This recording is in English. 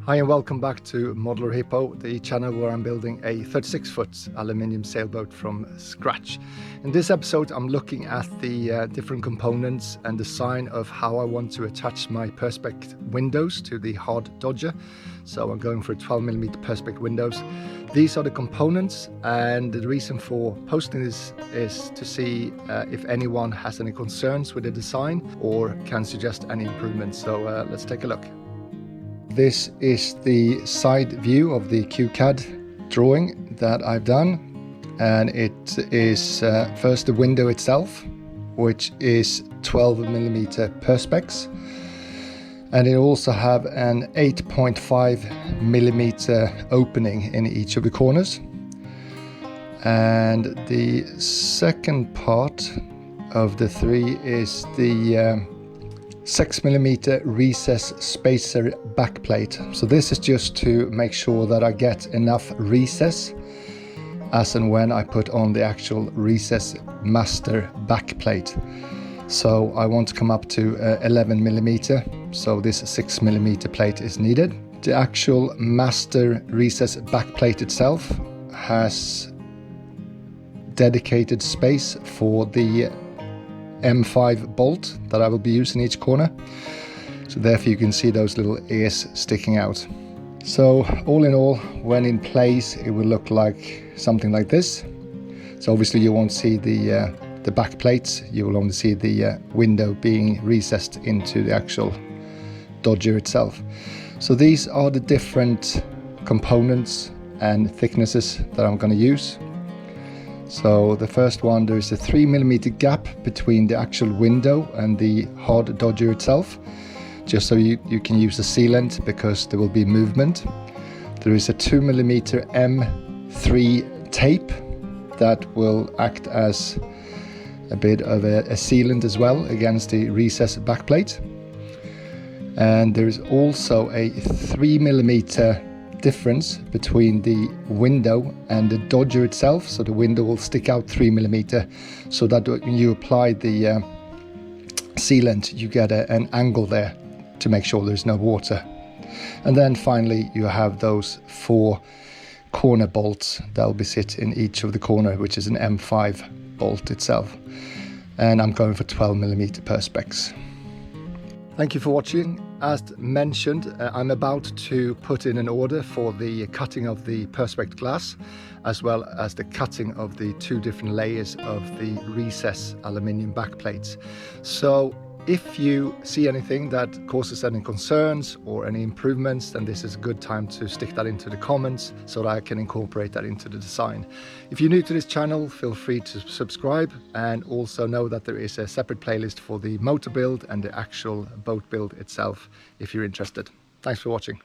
Hi and welcome back to Modular Hippo, the channel where I'm building a 36-foot aluminium sailboat from scratch. In this episode I'm looking at the different components and design of how I want to attach my Perspex windows to the hard dodger. So I'm going for 12mm Perspex windows. These are the components, and the reason for posting this is to see if anyone has any concerns with the design or can suggest any improvements. So let's take a look. This is the side view of the QCAD drawing that I've done, and it is first the window itself, which is 12mm Perspex, and it also have an 8.5mm opening in each of the corners. And the second part of the three is the 6mm recess spacer backplate. So this is just to make sure that I get enough recess as and when I put on the actual recess master backplate. So I want to come up to 11mm, so this 6mm plate is needed. The actual master recess backplate itself has dedicated space for the M5 bolt that I will be using each corner, so therefore you can see those little ears sticking out. So all in all, when in place, it will look like something like this. So obviously you won't see the back plates, you will only see the window being recessed into the actual dodger itself. So these are the different components and thicknesses that I'm going to use. So the first one, there is a 3mm gap between the actual window and the hard dodger itself, just so you can use the sealant because there will be movement. There is a 2mm M3 tape that will act as a bit of a sealant as well against the recess backplate. And there is also a 3mm difference between the window and the dodger itself, so the window will stick out 3mm, so that when you apply the sealant you get an angle there to make sure there's no water. And then finally you have those 4 corner bolts that will be sit in each of the corner, which is an M5 bolt itself, and I'm going for 12mm Perspex. Thank you for watching. As mentioned, I'm about to put in an order for the cutting of the Perspex glass, as well as the cutting of the 2 different layers of the recess aluminium backplates. So if you see anything that causes any concerns or any improvements, then this is a good time to stick that into the comments so that I can incorporate that into the design. If you're new to this channel, feel free to subscribe, and also know that there is a separate playlist for the motor build and the actual boat build itself if you're interested. Thanks for watching.